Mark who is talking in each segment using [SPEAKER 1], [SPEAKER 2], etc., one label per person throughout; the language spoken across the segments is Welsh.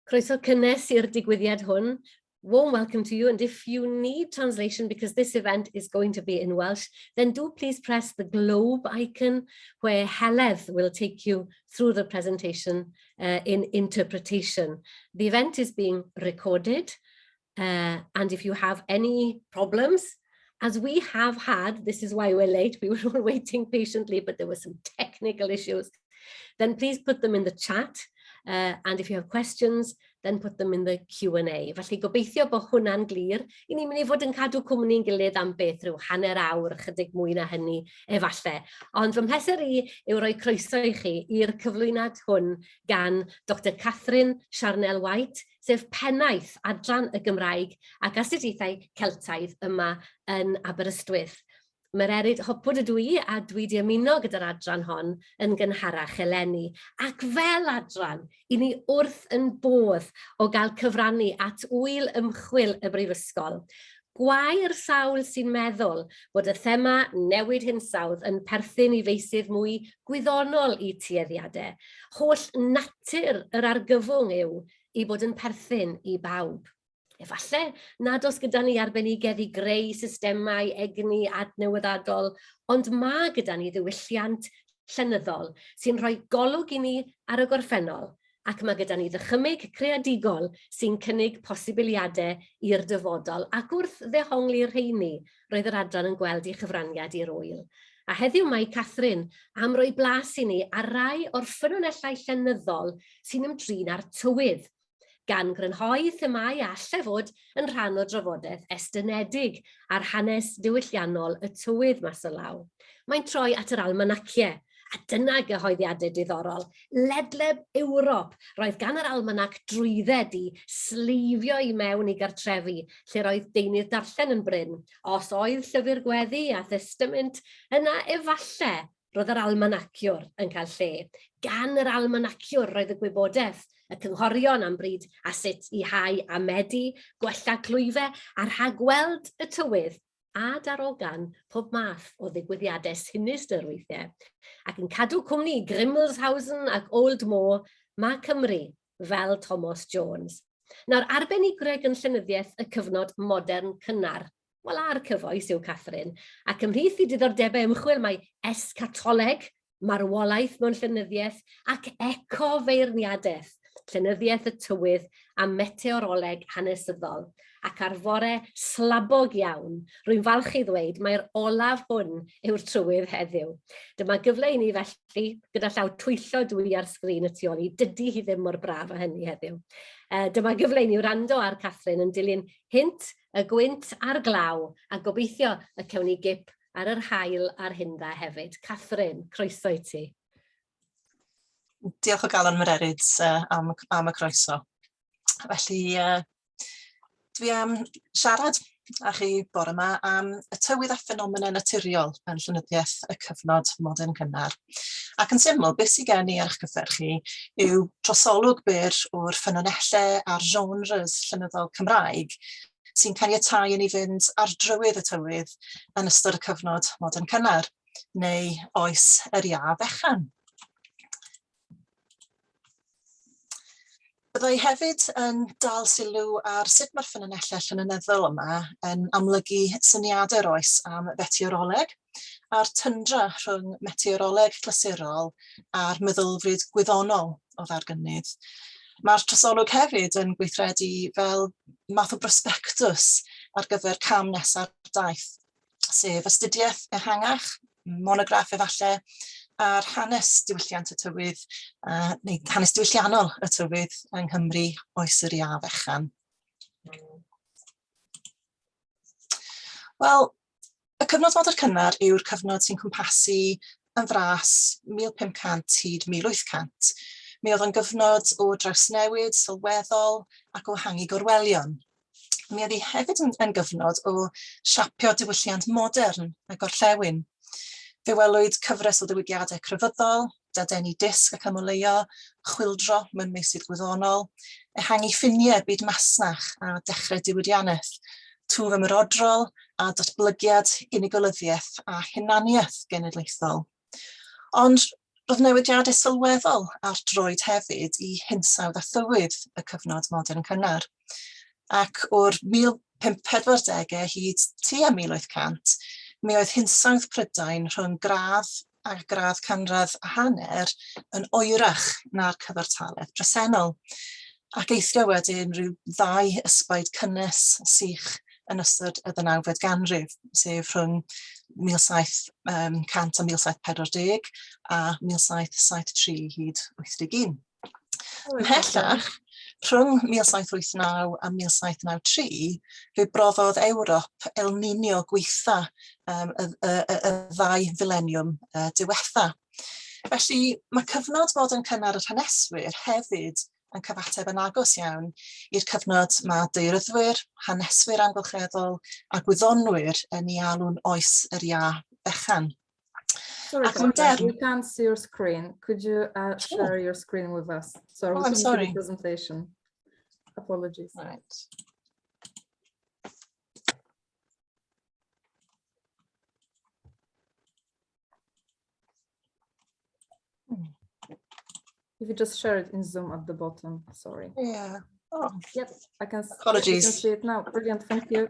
[SPEAKER 1] Croeso cynnes i'r digwyddiad hwn. Warm welcome to you, and if you need translation because this event is going to be in Welsh, then do please press the globe icon where Heledd will take you through the presentation in interpretation. The event is being recorded, and if you have any problems, as we have had, this is why we're late, we were all waiting patiently, but there were some technical issues, then please put them in the chat. And if you have questions, then put them in the Q&A. Felly gobeithio bod hwnna'n glir. I ni'n mynd i fod yn cadw cwmni'n gilydd am beth rhyw hanner awr, chydig mwy na hynny efalle. Ond fy mhleser i yw roi croeso i chi i'r cyflwyniad hwn gan Dr Cathryn Charnell-White, sef Pennaeth Adran y Gymraeg ac Astudiaethau Celtaidd yma yn Aberystwyth. Mae'r erid hopwyd ydw i a dwi wedi ymuno gyda'r adran hon yn gynharach eleni. Ac fel adran, i ni wrth yn bodd o gael cyfrannu at wyl ymchwil y Brifysgol. Gwair sawl sy'n meddwl bod y thema newid hinsawdd yn perthyn i feisydd mwy gwyddonol i tueddiadau. Holl natur yr argyfwng yw i bod yn perthyn i bawb. Efallai nad oes gyda ni arbenigedd i greu systemau egni adnewyddadol, ond mae gyda ni ddiwylliant llenyddol sy'n rhoi golwg i ni ar y gorffennol, ac mae gyda ni ddychymyg creadigol sy'n cynnig posibiliadau i'r dyfodol, ac wrth ddehongli'r rheini, roedd yr adran yn gweld ei chyfraniad i'r wyl. A heddiw mae Cathryn am roi blas i ni ar rai o'r ffenomenau llenyddol sy'n ymdrin ar tywydd, gan grynhoi themau allai fod yn rhan o drafodaeth estynedig ar hanes diwylliannol y tywydd mas o law. Mae'n troi at yr almanaciau, a dyna gyhoeddiadau diddorol. Ledled Ewrop roedd gan yr almanac drwydded i sleifio i mewn i gartrefi, lle roedd deunydd darllen yn bryn. Os oedd llyfr gweddi a testament, yna efallai roedd yr almanaciwr yn cael lle. Gan yr almanaciwr roedd y gwybodaeth, y cynghorion am bryd a sut i hau a medi, gwella clwyfau a rhagweld y tywydd a darogan pob math o ddigwyddiadau sinistr weithiau. Ac yn cadw cwmni Grimmelshausen ac Old Moor, mae Cymru fel Thomas Jones. Nawr, arbenigreg yn llenyddiaeth y cyfnod modern cynnar. Wel, ar cyfoes yw Cathryn, ac ymhlith i diddordebau ymchwil mae escatoleg, marwolaeth mewn llenyddiaeth, ac eco-feirniadaeth, llenyddiaeth y tywydd a meteoroleg hanesyddol. Ac ar fore slabog iawn, rwy'n falch i ddweud mae'r olaf hwn yw'r trywydd heddiw. Dyma gyfle i ni felly, gyda llaw twyllo dwi ar sgrin y tu ôl i, dydy hi ddim mor braf â hynny heddiw. Dyma gyfle i ni wrando ar Cathryn yn dilyn hint, y gwynt a'r glaw, a gobeithio y cewn ni gip ar yr haul a'r hynda hefyd. Cathryn, croeso i ti.
[SPEAKER 2] Diolch o galon Mererid am y croeso. Felly, dwi am siarad â chi bore yma am y tywydd a ffenomena naturiol yn llenyddiaeth y cyfnod modern cynnar. Ac yn syml, beth sydd gen i ar eich cyfer chi yw trosolwg byr o'r ffenomenau a'r genres llenyddol Cymraeg sy'n caniatáu i ni fynd ar drywydd y tywydd yn ystod y cyfnod modern cynnar, neu oes yr ia fechan. Byddai hefyd yn dal sylw ar sut mae'r ffenomenau llenyddol yma yn amlygu syniadau'r oes am feteoroleg a'r tyndra rhwng meteoroleg glasurol a'r meddylfryd gwyddonol o ddargynydd. Mae'r trosolwg hefyd yn gweithredu fel math o brosbectws ar gyfer cam nesaf daith, sef astudiaeth ehangach, monograff efallai, a'r hanes diwylliant y tywydd, neu hanes diwylliannol y tywydd yng Nghymru oes yr ia fechan. Wel, y cyfnod modern cynnar yw'r cyfnod sy'n cwmpasu yn fras 1500 hyd 1800. Mi oedd yn gyfnod o drawsnewid sylweddol ac o hangu gorwelion. Mi oedd hi hefyd yn gyfnod o siapio diwylliant modern a gorllewin. Fe welwyd cyfres o ddiwygiadau crefyddol, dadeni disg ac ymwleio, chwildro mewn meysydd gwyddonol, ehangu ffiniau byd masnach a dechrau diwydianneth, twf ymrodrol a datblygiad unigolyddiaeth a hunaniaeth genedlaethol. Ond Roedd newidiadau sylweddol ar droed hefyd I hinsawdd a thywydd y cyfnod modern cynnar. Ac o'r 1540au hyd tua 1800, mi oedd hinsawdd Prydain rhwng gradd a gradd canradd a hanner yn oerach na'r cyfartaledd presennol. Ac eithrio wedyn rhyw 2 ysbaid cynnes sych yn ystod y 19fed ganrif, sef rhwng 1700 a 1740 a 1773 hyd 81. Ymhellach, rhwng 1789 a 1793, fe broddodd Ewrop El Niño gweitha y 2 fileniwm diwetha. Felly, mae cyfnod modern cynnar yr haneswyr hefyd yn cyfateb yn agos iawn i'r cyfnod mae daearyddwyr, haneswyr amgylcheddol a gwyddonwyr yn ei alw'n oes yr ia fechan.
[SPEAKER 3] Sorry, we can't see your screen. Could you share your screen with us? Sorry,
[SPEAKER 2] I'm sorry.
[SPEAKER 3] The presentation. Apologies.
[SPEAKER 2] Right.
[SPEAKER 3] If you just share it in Zoom at the bottom, sorry.
[SPEAKER 2] Yeah. Oh.
[SPEAKER 3] Yep, I can.
[SPEAKER 2] Apologies.
[SPEAKER 3] I can see it now. Brilliant, thank you.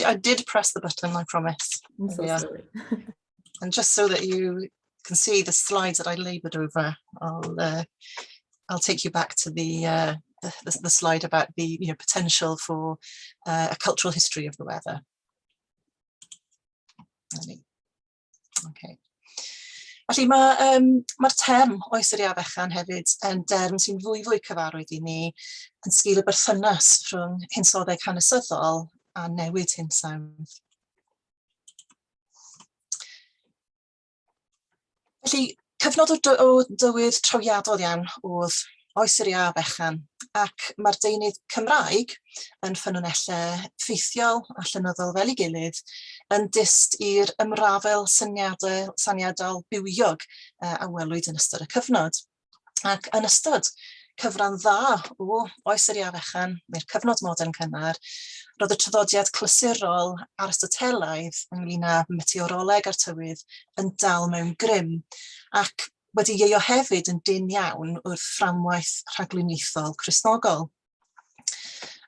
[SPEAKER 2] I did press the button, I promise.
[SPEAKER 3] I'm so sorry.
[SPEAKER 2] And just so that you can see the slides that I laboured over, I'll take you back to the slide about the potential for a cultural history of the weather. Okay. Felly mae'r term oes yr ia fechan hefyd yn derm sy'n fwy cyfarwydd I ni yn sgil y berthynas rhwng hinsoddeg hanesyddol a newid hinsawdd. Felly, cyfnod o dywydd trawiadol iawn oedd oes yr ia fechan, ac mae'r deunydd Cymraeg yn ffynonellau ffeithiol a llenyddol fel ei gilydd yn dyst i'r ymrafel syniadol bywiog a welwyd yn ystod y cyfnod. Ac yn ystod cyfran dda o oes yr ia fechan neu'r cyfnod modern cynnar, roedd y traddodiad glasurol Aristotelaidd ynglŷn â meteoroleg a'r tywydd yn dal mewn grym, ac wedi ieio hefyd yn dyn iawn wrth fframwaith rhagluniaethol Cristnogol.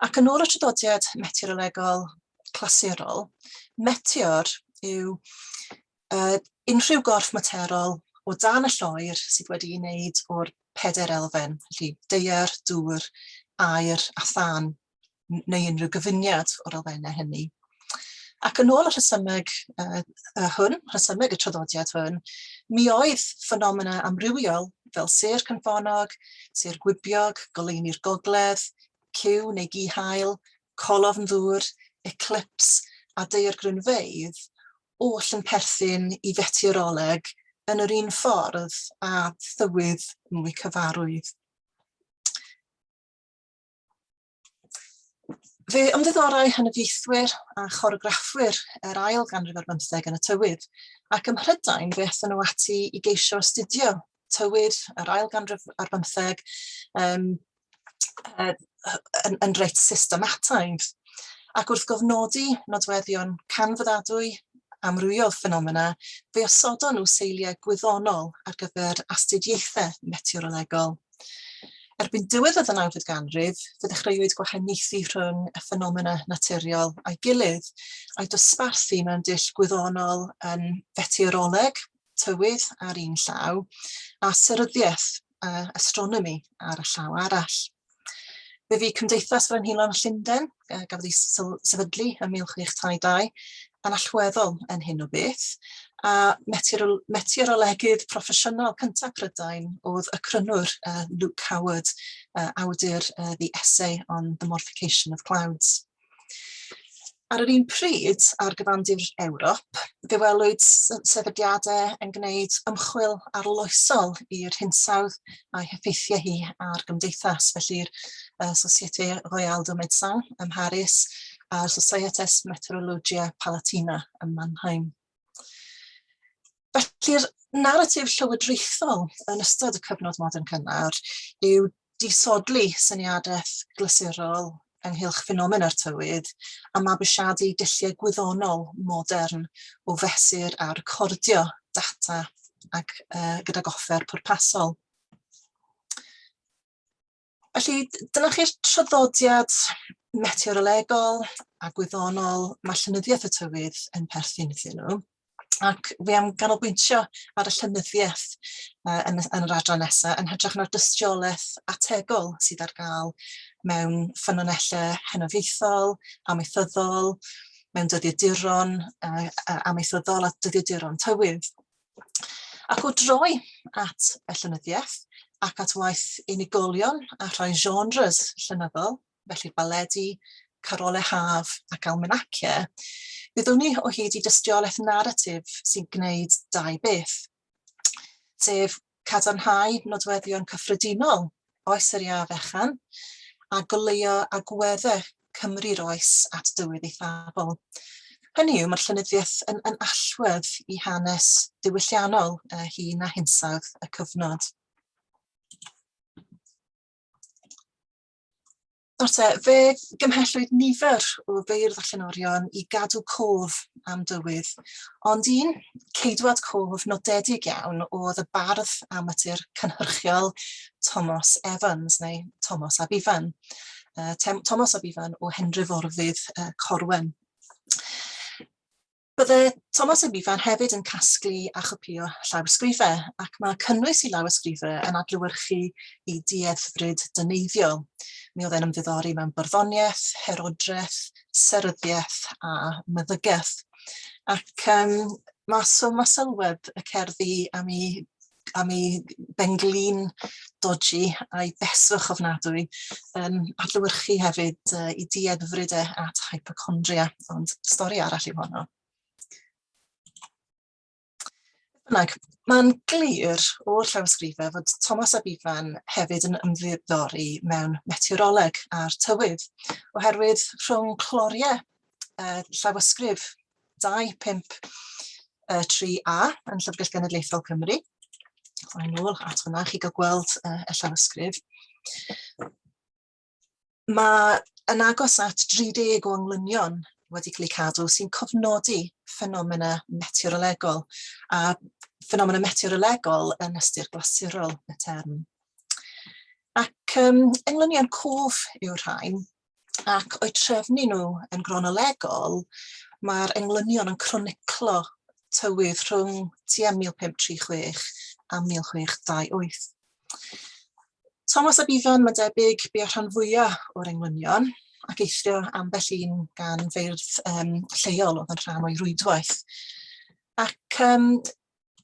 [SPEAKER 2] Ac yn ôl y traddodiad meteorolegol glasurol, meteor yw unrhyw gorff materol o dan y lloer sydd wedi ei wneud o'r 4 elfen, felly daear, dŵr, aer a thân, neu unrhyw gyfuniad o'r elfennau hynny. Ac yn ôl y rhesymeg y traddodiad hwn, mi oedd ffenomena amrywiol fel sêr cynfonog, sêr gwibiog, goleuni'r gogledd, cyw neu gi-haul, colofn ddŵr, eclips a daear grynfeydd oll yn perthyn I feteoroleg yn yr un ffordd a thywydd mwy cyfarwydd. Fe ymddiddorau hynafieithwyr a choreograffwyr yr ail ganrif ar 15 yn y tywydd, ac ym Mhrydain fe aethon nhw ati I geisio astudio tywydd yr ail ganrif ar 15 yn reit systemataidd. Ac wrth gofnodi nodweddion canfyddadwy, amrywiol ffenomena, fe osodon nhw seiliau gwyddonol ar gyfer astudiaethau meteorolegol. Erbyn diwedd y 19fed ganrif, fe ddechreuwyd gwahaniaethu rhwng y ffenomena naturiol a'i gilydd, a'i dosbarthu mewn dull gwyddonol yn feteoroleg, tywydd ar un llaw, a seryddiaeth, astronomi ar y llaw arall. Fe fu Cymdeithas Frenhinol Llundain, gafodd ei sefydlu ym 1622, yn allweddol yn hyn o beth, a meteorolegydd proffesiynol cyntaf Prydain oedd y crynwr Luke Howard, awdur The Essay on the Morphication of Clouds. Ar yr un pryd, ar gyfandir Ewrop, fe welwyd sefydliadau yn gwneud ymchwil arloesol i'r hinsawdd a'i heffeithiau hi ar gymdeithas, felly'r Société Royale de Médecins ym Mharis a'r Societas Meteorologia Palatina ym Mannheim. Felly'r naratif llywodraethol yn ystod y cyfnod modern cynnar yw disodli syniadaeth glasurol ynghylch ffenomena'r tywydd a mabwysiadu dulliau gwyddonol modern o fesur a recordio data ac gydag offer pwrpasol. Felly, dyna chi'r traddodiad meteorolegol a gwyddonol mae llenyddiaeth y tywydd yn perthyn iddyn nhw. Ac fi am ganolbwyntio ar y llenyddiaeth yn yr adran nesaf yn hytrach na'r dystiolaeth ategol sydd ar gael mewn ffenomenau henofiaethol, amaethyddol, mewn dyddiaduron amaethyddol a dyddiaduron tywydd. Ac o droi at y llenyddiaeth ac at waith unigolion a rhai genres llenyddol, felly baledi, carolau haf ac almanaciau, byddwn ni o hyd i dystiolaeth naratif sy'n gwneud dau beth, sef cadarnhau nodweddion cyffredinol oes yr ia fechan a goleuo agweddau Cymru'r oes at dywydd eithafol. Hynny yw, mae'r llenyddiaeth yn allwedd i hanes diwylliannol hun a hinsawdd y cyfnod. Fe gymhellwyd nifer o feirdd a llenorion i gadw cof am dywydd, ond un ceidwad cof nodedig iawn oedd y bardd amatur cynhyrchiol Thomas Evans, neu Thomas ab Ifan. Thomas ab Ifan o Henryforfydd Corwen. Bydde Thomas ab Ifan hefyd yn casglu a chopïo llawysgrifau, ac mae cynnwys i lawysgrifau yn adlewyrchu i dieddfryd dyneiddiol. Mi oedd e'n ymddiddori mewn barddoniaeth, herodraeth, seryddiaeth a meddygaeth. Ac mae sylwedd y cerddi am ei benglin dodgy a'i beswch ofnadwy yn adlewyrchu hefyd i dieddfryd at hypochondria, ond stori arall yw honno. Mae'n glir o'r llawysgrifau fod Thomas ab Ifan hefyd yn ymddiddori mewn meteoroleg a'r tywydd, oherwydd rhwng cloriau llawysgrif 253A yn Llyfrgell Genedlaethol Cymru, yn ôl at hwnna, chi gael gweld y llawysgrif, mae yn agos at 30 o englynion wedi cael eu cadw sy'n cofnodi ffenomena meteorolegol, a ffenomena meteorolegol yn ystyr glasurol y term. Ac englynion cof yw'r rhain, ac o'i trefnu nhw yn gronolegol, mae'r englynion yn croniclo tywydd rhwng tua 1536 a 1628. Thomas ab Ifan, mae'n debyg bu rhan fwyaf o'r englynion, ac eithrio ambell un gan feirdd lleol oedd yn rhan o'i rwydwaith. Ac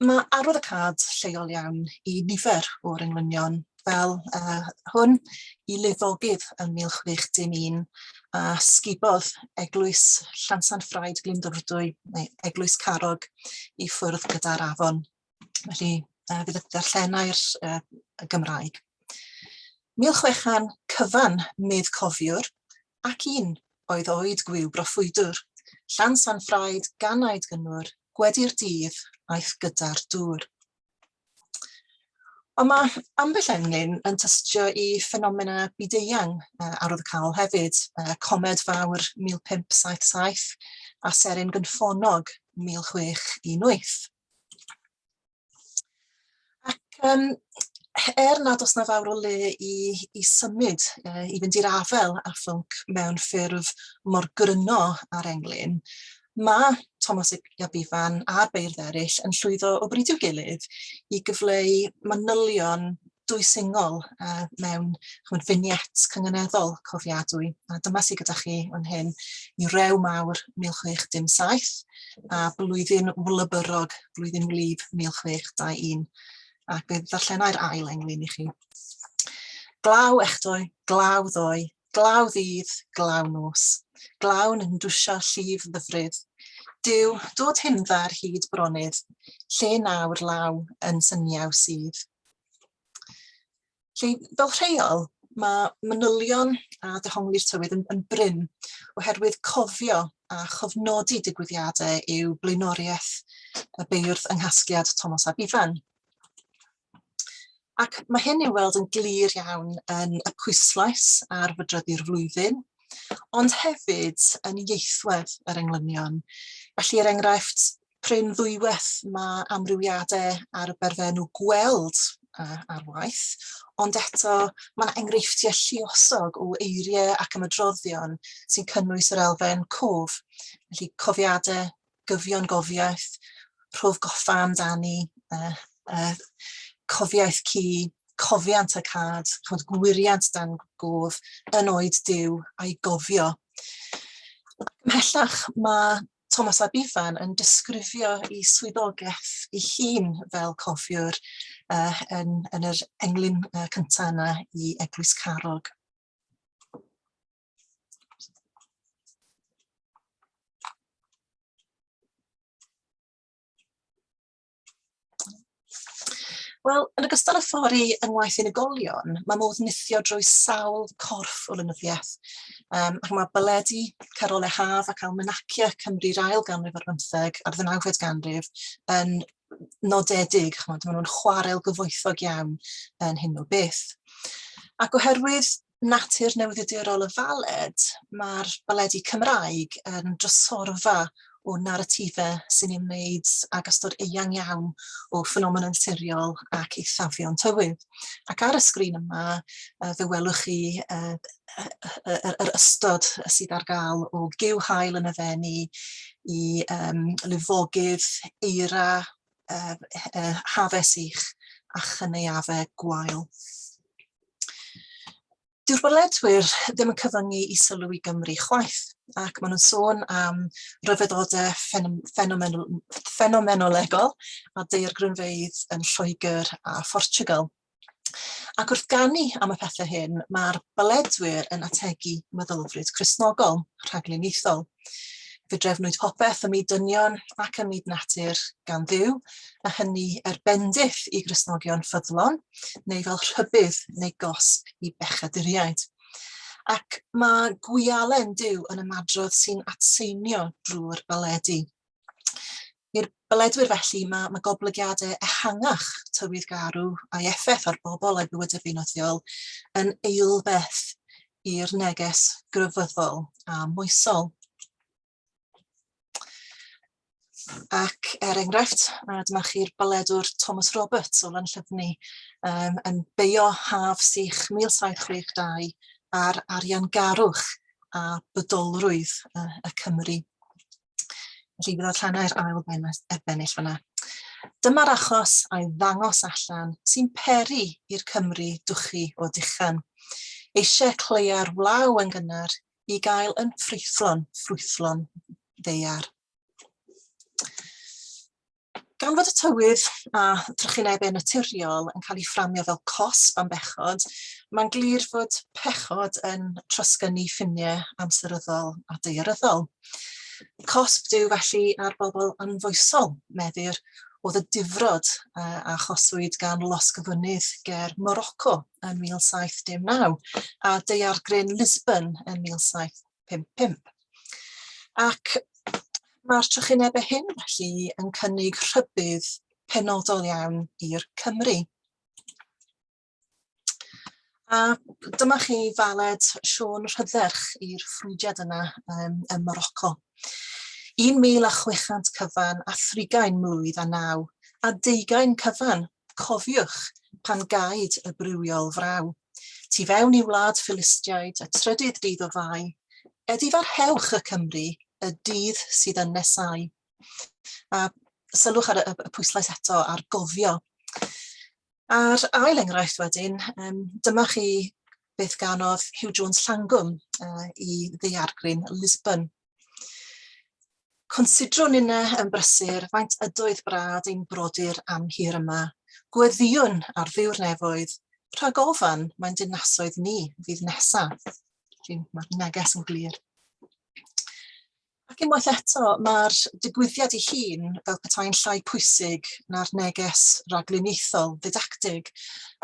[SPEAKER 2] mae arwyddocad lleol iawn i nifer o'r englynion, fel hwn i Lifogydd yn 1601 a sgubodd eglwys Llansanffraid Glyndwrdwy, neu eglwys Carog, i ffwrdd gyda'r afon. Felly fydd y darllenau'r Gymraeg. 1600 cyfan medd cofiwr, ac un oedd oed gwyw broffwydwr, Llansanffraid ganaid gynnwr, gwedi'r dydd aeth gyda'r dŵr. Ond mae ambell englyn yn tystio i ffenomena byd-eang arwyddocaol hefyd, comed fawr 1577 a seryn gynffonog 1618. Ac nad oes na fawr o le i symud, i fynd i'r afel a ffwnc mewn ffurf mor gryno ar englyn, mae Thomas ab Ifan a'r beirdd eraill yn llwyddo o bryd i'w gilydd i gyfleu manylion dwysingol mewn finiet cyngeneddol cofiadwy. A dyma sydd gyda chi yn hyn i Rew Mawr 1617 a blwyddyn wlybyrog, blwyddyn wlyb 1621. Ac bydd darllenau'r ail englyn i chi. Glaw echdoi, glaw ddoi, glaw ddydd, glaw nos. Glawn yn dwsio llif ddyfrydd. Dyw, dod hyndda'r hyd bronydd, lle nawr law yn syniaw sydd. Fel rheol, mae manylion a dehongli'r tywydd yn bryn, oherwydd cofio a chofnodi digwyddiadau yw blaenoriaeth y beirdd yng nghasgliad Thomas ab Ifan. Ac mae hyn i'w weld yn glir iawn yn y pwyslais ar fydryddi'r flwyddyn, ond hefyd yn ieithwedd yr englynion. Felly, enghraifft, Prin ddwywaith mae amrywiadau ar y berfenw gweld ar waith, ond eto mae'n enghreifftiau lluosog o eiriau ac ymedroddion sy'n cynnwys yr elfen cof. Felly cofiadau, gyfion gofiaeth, rhof goffa amdani, cofiaeth cu, cofiant y cad, gwiriant dan gof, yn oed diw a'i gofio. Ymhellach mae Thomas ab Ifan yn disgrifio ei swyddogaeth ei hun fel cofiwr yn yr englyn cyntaf yna i Eglwys Carog. Wel, yn ogystal â thorri yng ngwaith unigolion, mae modd nithio drwy sawl corff o llenyddiaeth. Ac mae beledu Carolau Haf ac Almanacia Cymru'r ail ganrif ar 15 a'r 19fed ganrif yn nodedig, maen nhw'n chwarel gyfoethog iawn yn hyn o beth. Ac oherwydd natur newyddiadurol y faled, mae'r beledu Cymraeg yn drysorfa o naratifau sy'n ymwneud ag ystod eang iawn o ffenomena naturiol ac eithafion tywydd. Ac ar y sgrin yma, fe welwch chi yr ystod sydd ar gael o giw haul yn y fenni i lifogydd, eira, hafau sych a chyneuafau gwael. Dyw'r boledwyr ddim yn cyfyngu i sylw i Gymru chwaith, ac maen nhw'n sôn am ryfeddodau ffenomenolegol a daeargrynfeydd yn Lloegr a Phortiwgal. Ac wrth ganu am y pethau hyn, mae'r boledwyr yn ategu meddylfryd Cristnogol, rhagluniaethol. Fe drefnwyd popeth ym myd dynion ac ym myd natur gan Dduw, a hynny bendith i Gristnogion ffyddlon, neu fel rhybydd neu gosb i bechaduriaid. Ac mae gwialen Duw yn ymadrodd sy'n atseinio drwy'r beledu. I'r beledwyr felly, mae goblygiadau ehangach tywydd-garw a'i effaith ar bobl a'i bywydau beunyddiol yn eilbeth i'r neges grefyddol a moesol. Ac enghraifft, dyma chi'r beledwr Thomas Roberts o Lanllyfni yn beio haf sych 1762 ar ariangarwch a bydolrwydd y Cymru. Felly bydd allanau'r ail bennill fyna. Dyma'r achos a'i ddangos allan sy'n peri i'r Cymru dwchi o dychan. Eisiau cleia'r wlaw yn gynnar i gael yn ffrwythlon ddeiar. Gan fod y tywydd a trychinebau naturiol yn cael ei fframio fel cosb am bechod, mae'n glir fod pechod yn trosgynnu ffiniau amseryddol a daearyddol. Cosb Duw felly ar bobl anfoesol, meddir, oedd y difrod a choswyd gan losgyfynydd ger Morocco yn 1719 a daeargryn Lisbon yn 1755. Ac mae'r trychinebau hyn felly yn cynnig rhybudd penodol iawn i'r Cymru. A dyma chi faled Siôn Rhydderch i'r ffrwydiad yna ym Morocco. 1600 cyfan a 30 mlwydd a 9, a 20 cyfan, cofiwch, pan gaid y brywiol fraw. Tu fewn i wlad Philistiaid, y trydydd dydd o fai, edifarhewch y Cymru, y dydd sydd yn nesau. A sylwch ar y pwyslais eto ar gofio. A'r ail enghraifft wedyn, dyma chi beth ganodd Hugh Jones Llangwm i ddaeargryn Lisbon. Considrwn yna yn brysur faint ydoedd brad ein brodyr am hir yma. Gweddiwn ar ddiw'r nefoedd, rhag ofan mae'n dinasoedd ni fydd nesaf. Mae'r neges yn glir. Ac unwaith eto, mae'r digwyddiad ei hun fel petai'n llai pwysig na'r neges rhagluniaethol, ddidactig.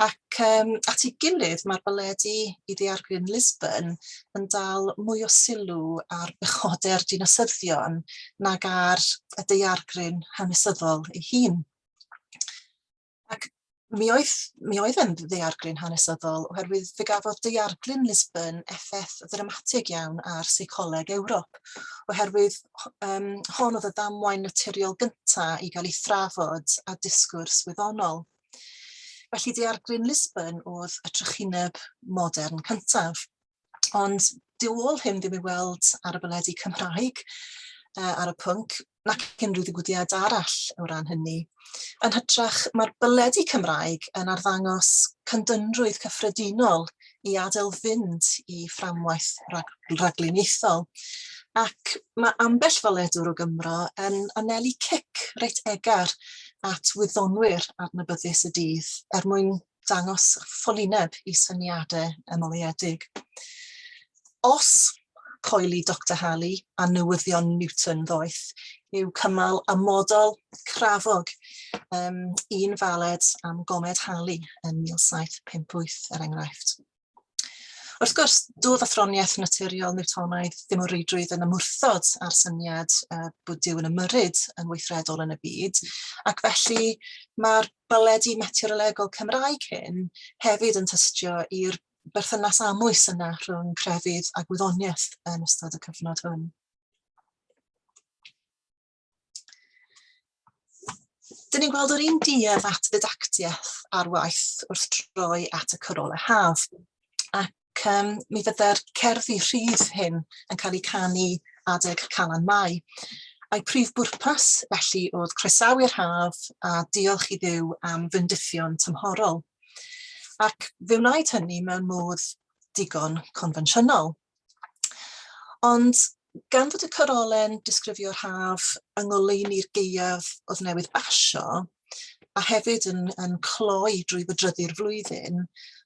[SPEAKER 2] Ac at ei gilydd, mae'r beledu i ddaeargryn Lisbon yn dal mwy o sylw ar bechoder dinasyddion nag ar y daeargryn hanesyddol ei hun. Ac Mi oedd yn ddaeargryn hanesyddol oherwydd fe gafodd daeargryn Lisbon effaith ddramatig iawn ar seicoleg Ewrop, oherwydd hon oedd y ddamwain naturiol gyntaf i gael ei thrafod a disgwrs wyddonol. Felly daeargryn Lisbon oedd y trychineb modern cyntaf, ond dyw ôl hyn ddim i weld ar y beledu Cymraeg ar y pwnc, nac unrhyw ddigwyddiad arall o ran hynny. Yn hytrach, mae'r beledu Cymraeg yn arddangos cyndynrwydd cyffredinol i adael fynd i fframwaith rhagluniaethol. Ac mae ambell feledwr o Gymro yn anelu cic reit egar at wyddonwyr adnabyddus y dydd mwyn dangos ffolineb i syniadau ymoliedig. Os coeli Dr Halley a newyddion Newton ddoeth yw cymal y model crafog, un faled am gomed Halley yn 1758 enghraifft. Wrth gwrs, doedd athroniaeth naturiol Newtonaidd ddim o reidrwydd yn ymwrthod ar syniad bod Duw yn ymyrryd yn weithredol yn y byd, ac felly mae'r beledu meteorolegol Cymraeg hyn hefyd yn tystio i'r berthynas amwys yna rhwng crefydd a gwyddoniaeth yn ystod y cyfnod hwn. Dyn ni'n gweld yr un duedd at ddidactiaeth ar waith wrth troi at y cyrolau haf, ac mi fydde'r cerddi rhydd hyn yn cael eu canu adeg Calan Mai. A'i prif bwrpas felly oedd croesawu'r haf a diolch i Dduw am fyndithion tymhorol. Ac fe wnaed hynny mewn modd digon confensiynol. Ond gan fod y cyrolen disgrifio'r haf yng ngoleuni'r gaeaf oedd newydd basio, a hefyd yn cloi drwy fydryddu'r flwyddyn,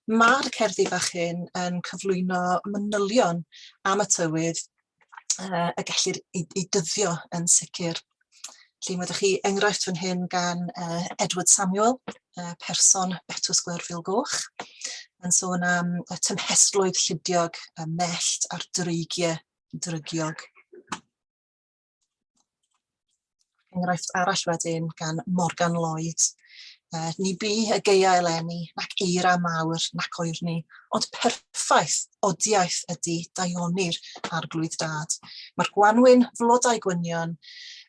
[SPEAKER 2] mae'r cerddi bach hyn yn cyflwyno manylion am y tywydd y gellir ei dyddio yn sicr. Felly wedwch chi enghraifft fan hyn gan Edward Samuel, person betws gwerfil goch, yn sôn am y tymhestlwydd lludiog, y mellt a'r dreigiau drygiog. Enghraifft arall wedyn gan Morgan Lloyd, ni bu y geia eleni nac eira mawr nac oerni, ond perffaith oddiaeth ydy daionir ar glwydd dad. Mae'r gwanwyn flodau gwynion,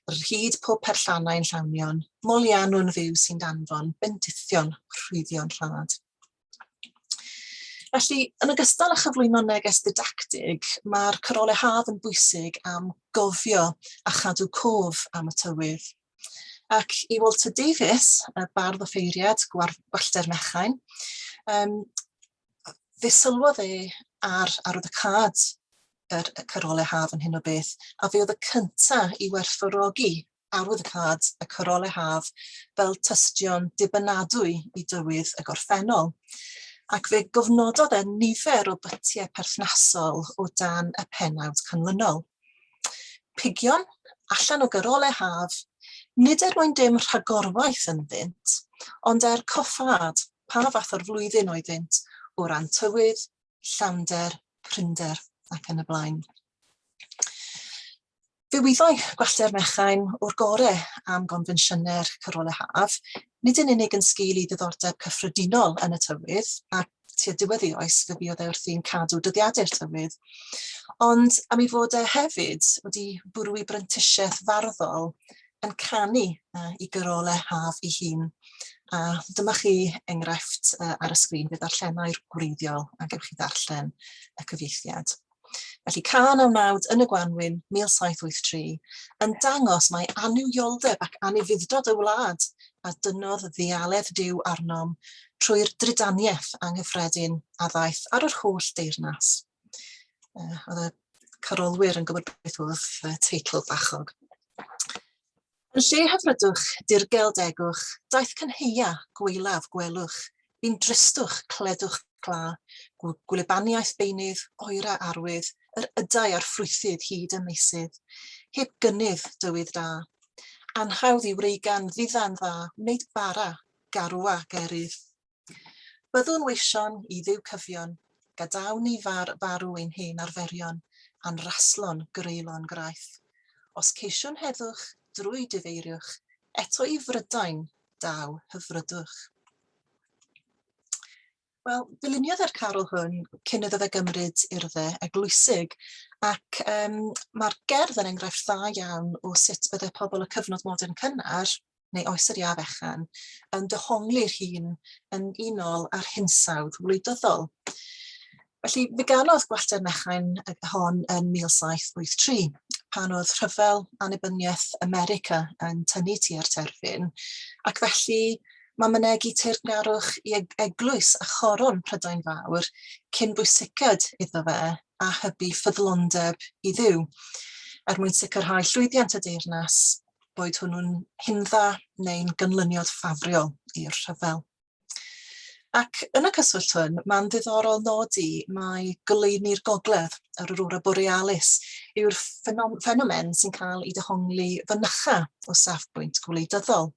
[SPEAKER 2] yr hyd pob perllanau'n llawn, molianwn fyw sy'n danfon, bendithion, rhwyddion rhad. Felly, yn ogystal â chyflwyno neges didactig, mae'r cyrolau haf yn bwysig am gofio a chadw cof am y tywydd. Ac i Walter Davies, y bardd offeiriad Gwallter Mechain, fe sylwodd ar arwyddocad y cyrolau haf yn hyn o beth, a fe oedd y cyntaf i werthfawrogi arwyddocad y cyrolau haf fel tystion dibynadwy i dywydd y gorffennol. Ac fe gofnododd nifer o bytiau perthnasol o dan y pennawd canlynol. Pigion allan o gyrolau haf, nid mwyn dim rhagorwaith ynddynt, ond coffad pa fath o'r flwyddyn oeddynt o ran tywydd, llawnder, prynder ac yn y blaen. Fe wyddoi Gwallter Mechain o'r gorau am gonfensiynau'r cyrolau haf, nid yn unig yn sgil i diddordeb cyffredinol yn y tywydd, a tua diwedd ei oes fe buodd wrthi'n cadw dyddiadau'r tywydd, ond am ei fod hefyd wedi bwrw i brentisiaeth farddol yn canu i gyrolau haf ei hun. A dyma chi enghraifft ar y sgrin fydd darllenau'r gwreiddiol a gewch chi ddarllen y cyfieithiad. Felly 19 yn y Gwanwyn 1783 yn dangos mai anifioldeb ac anifuddod y wlad a dynodd ddialedd Duw arnom trwy'r dridaniaeth anghyffredin a ddaeth ar yr holl deyrnas. Oedd y carolwyr yn gwybod beth oedd teitl bachog. Yn lle hyfrydwch, dirgel degwch, daeth cynheia, gweilaf, gwelwch, fi'n dristwch, cledwch cla, gwlybaniaeth beinydd, oera arwydd, yr ydau a'r ffrwythydd hyd y meisydd, heb gynnydd dywydd da. Anhawdd i wreigan ddiddan dda, wneud bara, garwa gerydd. Byddwn weision i ddiw cyfion, gadawn i farw ein hen arferion, a'n raslon greulon graith. Os ceisiwn heddwch, drwy difeiriwch, eto i frydain, daw hyfrydwch. Wel, dilyniodd yr carol hwn cyn iddo fe gymryd urdde eglwysig, ac mae'r gerdd yn enghraifft dda iawn o sut bydde pobl y cyfnod modern cynnar, neu oes yr ia fechan, yn dehongli'r hun yn unol ar hinsawdd wleidyddol. Felly, fe ganodd gwallter mechain hon yn 1783, pan oedd rhyfel annibyniaeth America yn tynnu tua'r terfyn, ac felly mae mynegu teyrngarwch i eglwys a choron Prydain Fawr cyn bwysicad iddo fe a hybu ffyddlondeb i ddiw, mwyn sicrhau llwyddiant y deyrnas boed hwnnw'n hundda neu'n gynlyniad ffafriol i'r rhyfel. Ac yn y cyswllt hwn, mae'n ddiddorol nodi mae goleuni'r gogledd, yr aurora borealis, yw'r ffenomen sy'n cael ei dehongli fynycha o safbwynt gwleidyddol.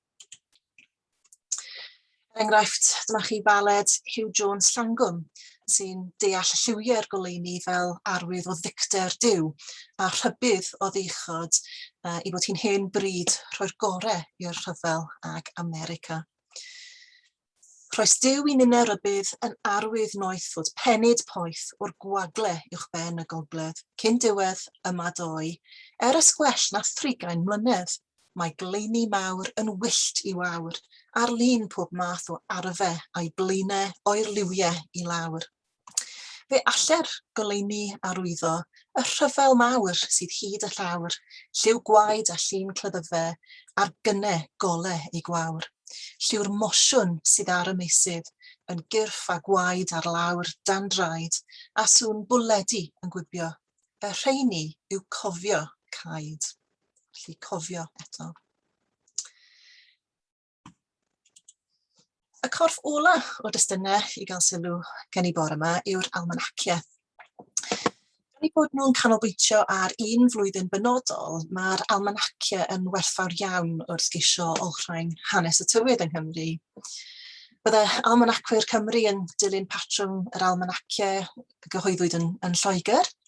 [SPEAKER 2] Enghraifft, dyma chi faled Hugh Jones Llangwm, sy'n deall lliwiau'r goleuni fel arwydd o ddicter Duw a rhybudd o ddeichod i fod hi'n hen bryd rhoi'r gorau i'r rhyfel ag America. Rhoes Duw i'n un rybudd yn arwydd noeth fod penyd poeth o'r gwagle uwch ben y gogledd, cyn diwedd yma doi, ysgwell na 30 mlynedd. Mae gleini mawr yn wyllt i wawr, ar lun pob math o arfe a'i blaenau o'r liwiau i lawr. Fe aller goleuni arwyddo y rhyfel mawr sydd hyd y llawr, lliw gwaed a llun clyddyfe, a'r gynnau golau i gwawr. Lliw'r mosiwn sydd ar y meysydd, yn gyrff a gwaed ar lawr dan draed, a sŵn bwledi yn gwibio. Y rheini yw cofio caed. Felly cofio eto. Y corff ola o destunau i gael sylw gen i bore yma yw'r almanaciau. Gan eu bod nhw'n canolbwyntio ar un flwyddyn benodol, mae'r almanaciau yn werthfawr iawn wrth geisio olrhain hanes y tywydd yng Nghymru. Bydde Almanacwyr Cymru yn dilyn patrwm yr almanaciau gyhoeddwyd yn Lloegr,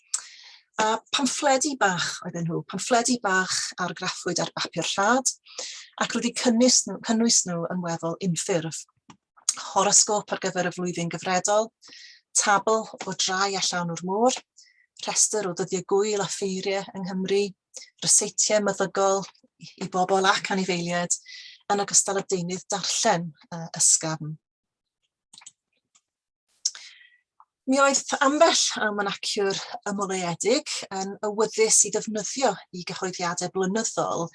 [SPEAKER 2] a pamffledi bach oedden nhw, pamffledi bach argraffwyd ar bapur rhad, ac wedi cynnwys nhw yn weddol unffurf. Horosgop ar gyfer y flwyddyn gyfredol, tabl o drai a llawn o'r môr, rhestr o ddyddiau gwyl a ffeiriau yng Nghymru, ryseitiau meddygol i bobl ac anifeiliaid, yn ogystal â deunydd darllen ysgafn. Mi oedd ambell almanaciwr ymweliedig yn awyddus i ddefnyddio i gyhoeddiadau blynyddol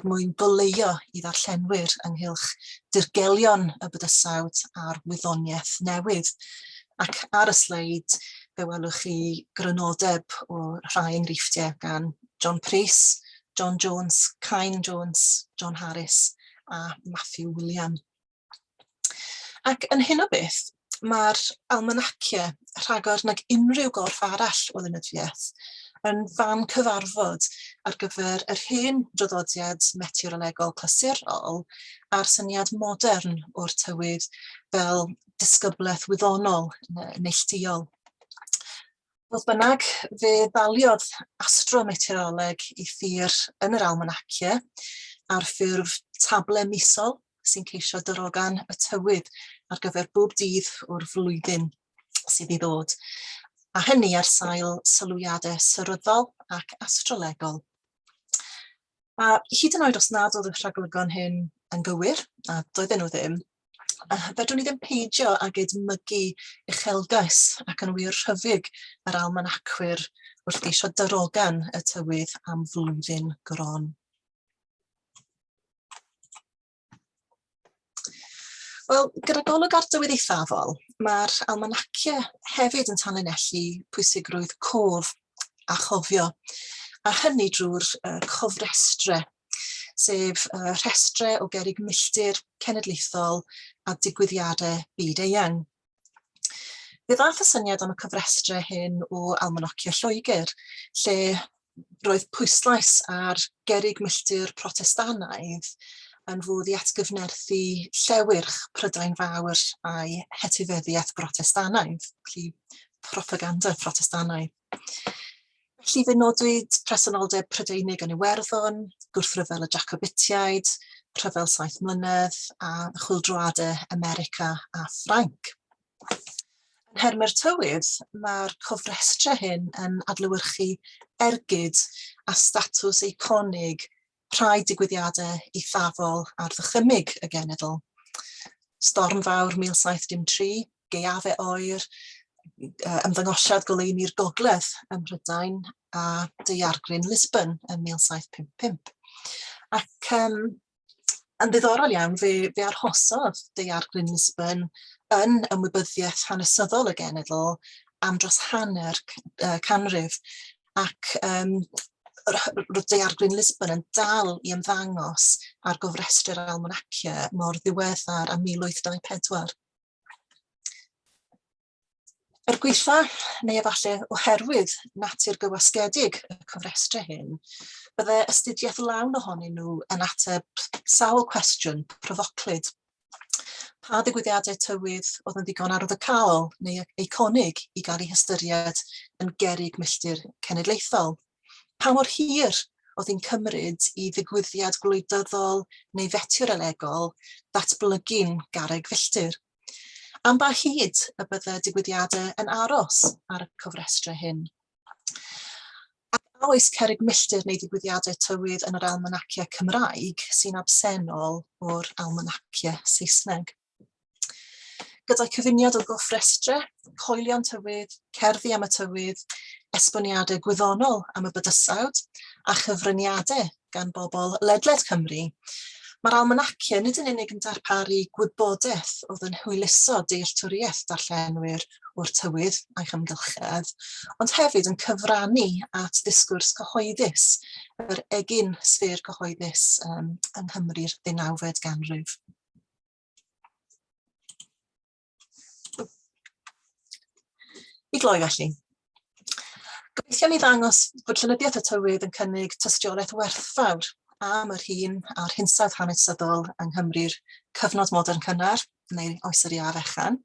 [SPEAKER 2] mwyn goleio i ddarllenwyr ynghylch dirgelion y bydysawd a'r wyddoniaeth newydd. Ac ar y sleid, fe welwch chi grynodeb o rhai enghreifftiau gan John Price, John Jones, Cain Jones, John Harris a Matthew William. Ac yn hyn o beth, mae'r almanaciau rhagor nag unrhyw gorff arall o llenyddiaeth yn fan cyfarfod ar gyfer yr hen draddodiad meteorolegol clasurol a'r syniad modern o'r tywydd fel disgyblaeth wyddonol neilltuol. Fodd bynnag, fe dhaliodd astrometeoroleg i thir yn yr almanaciau ar ffurf table misol sy'n ceisio darogan y tywydd ar gyfer bob dydd o'r flwyddyn sydd i ddod. A hynny ar sail sylwiadau seryddol ac astrolegol. A hyd yn oed os nad oedd y rhaglygon hyn yn gywir, a doedden nhw ddim, fedrwn ni ddim peidio ag edmygu uchelgais ac yn wir rhyfig yr almanacwyr wrth geisio darogan y tywydd am flwyddyn gron. Wel, gyda golwg ar dywydd eithafol, mae'r almanaciau hefyd yn tanlinellu pwysigrwydd cof a chofio, a hynny drwy'r cofrestrau, sef rhestrau o gerrig milltir cenedlaethol a digwyddiadau byd-eang. Fe ddaeth y syniad am y cofrestrau hyn o almanaciau Lloegr, lle roedd pwyslais ar gerrig milltir Protestanaidd yn fod i atgyfnerthu llewyrch Prydain Fawr a'i hetifeddiaeth Protestanaidd, felly propaganda Protestanaidd. Felly fe nodwyd presenoldeb Prydeinig yn Iwerddon, gwrthryfel y Jacobitiaid, rhyfel 7 mlynedd a chwyldroadau America a Ffrainc. Hermau'r tywydd, mae'r cofrestrau hyn yn adlewyrchu ergyd a statws eiconig rhai digwyddiadau eithafol ar ddychymyg y genedl. Storm fawr 1703, gaeafau oer, ymddangosiad goleuni'r gogledd ym Mhrydain a daeargryn Lisbon yn 1755. Ac yn ddiddorol iawn, fe arhosodd daeargryn Lisbon yn ymwybyddiaeth hanesyddol y genedl am dros hanner canrif, ac roedd daeargryn Lisbon yn dal i ymddangos ar gofrestru'r almanacia mor ddiweddar â 1824. Gweitha, neu efallai oherwydd natur gywasgedig y cofrestrau hyn, bydde astudiaeth lawn ohonyn nhw yn ateb sawl cwestiwn pryfoclyd. Pa ddigwyddiadau tywydd oedd yn ddigon arwyddocaol neu eiconig i gael eu hystyried yn gerrig milltir cenedlaethol? Pa mor hir oedd hi'n cymryd i ddigwyddiad gwleidyddol neu feteorolegol datblygu'n garreg filltir? Am ba hyd y bydde digwyddiadau yn aros ar y cofrestrau hyn? Ac oes cerrig milltir neu digwyddiadau tywydd yn yr almanacia Cymraeg sy'n absennol o'r almanacia Saesneg? Gyda'i cyfuniad o gofrestrau, coelion tywydd, cerddi am y tywydd, esboniadau gwyddonol am y bydysawd a chyfraniadau gan bobl ledled Cymru, mae'r almanacia nid yn unig yn darparu gwybodaeth oedd yn hwyluso dealltwriaeth darllenwyr o'r tywydd a'i chymgylchedd, ond hefyd yn cyfrannu at ddisgwrs cyhoeddus, yr egin sffer cyhoeddus yng Nghymru'r 19fed ganrif. I gloi felly. Gobeithio ni ddangos bod llenyddiaeth y tywydd yn cynnig tystiolaeth werthfawr am yr hun a'r hinsawdd hanesyddol yng Nghymru'r cyfnod modern cynnar, neu oes yr iaf fechan.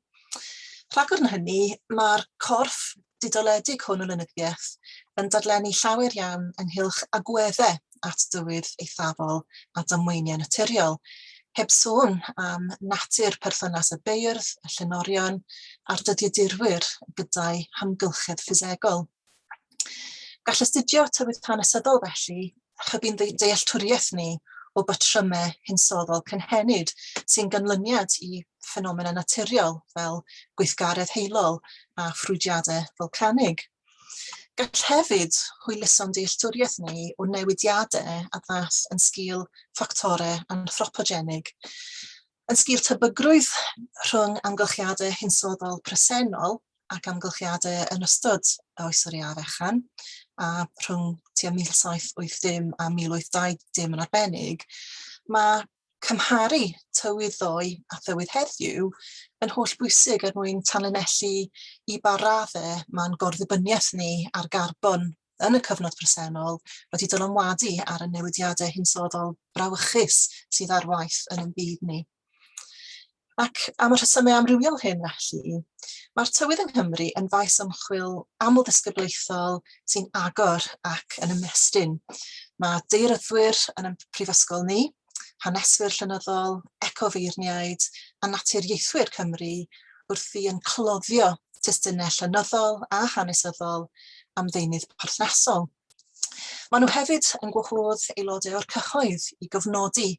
[SPEAKER 2] Rhagor yn hynny, mae'r corff didoledig hwn o llenyddiaeth yn dadlennu llawer iawn ynghylch agweddau at dywydd eithafol a damweiniau naturiol, heb sôn am natur perthynas y beirdd, y llenorion a'r dyddiadur gyda'i hamgylchedd ffisegol. Gall astudio tywydd hanesyddol felly hybu'n dealltwriaeth ni o batrymau hinsoddol cynhenid sy'n ganlyniad i ffenomena naturiol fel gweithgaredd heilol a ffrwydiadau volcanig. Gall hefyd hwyluso'n dealltwriaeth ni o newidiadau a ddath yn sgil ffactorau anthropogenig, yn sgil tebygrwydd rhwng amgylchiadau hinsoddol presennol ac amgylchiadau yn ystod y oes yr iaf fechan, a rhwng tua 1780 a 1820 yn arbennig, mae cymharu tywydd ddoe a thywydd heddiw yn holl bwysig er mwyn tanlinellu i ba raddau mae'n gordybyniaeth ni ar garbon yn y cyfnod presennol wedi dylanwadu ar y newidiadau hinsoddol brawychus sydd ar waith yn ein byd ni. Ac am y rhesymau amrywiol hyn felly, mae'r tywydd yng Nghymru yn faes ymchwil amldisgyblaethol sy'n agor ac yn ymestyn. Mae deiryddwyr yn y Prifysgol ni, haneswyr llenyddol, ecofeirniaid a naturiaethwyr Cymru wrthi yn cloddio testunau llenyddol a hanesyddol am ddeunydd perthnasol. Maen nhw hefyd yn gwahodd aelodau o'r cyhoedd i gofnodi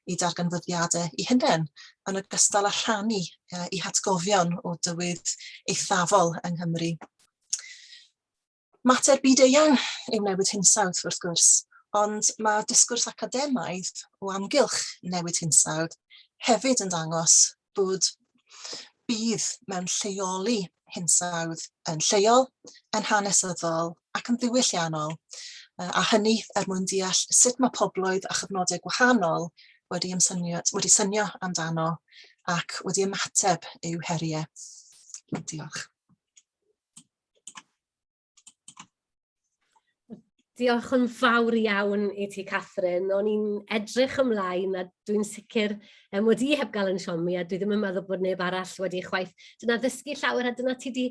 [SPEAKER 2] eu darganfyddiadau eu hunain yn ogystal â rhannu eu hatgofion o dywydd eithafol yng Nghymru. Mater byd-eang yw newid hinsawdd wrth gwrs, ond mae disgwrs academaidd o amgylch newid hinsawdd hefyd yn dangos bod bydd mewn lleoli hinsawdd yn lleol, yn hanesyddol ac yn ddiwylliannol, a hynny er mwyn deall sut mae pobloedd a chyfnodau gwahanol wedi synio amdano ac wedi ymateb i'w heriau. Diolch.
[SPEAKER 1] Diolch yn fawr iawn i ti, Cathryn. O'n i'n edrych ymlaen a dwi'n sicr wedi heb gael yn siomi a dwi ddim yn meddwl bod neb arall wedi chwaith. Dyna ddysgu llawer a dyna ti di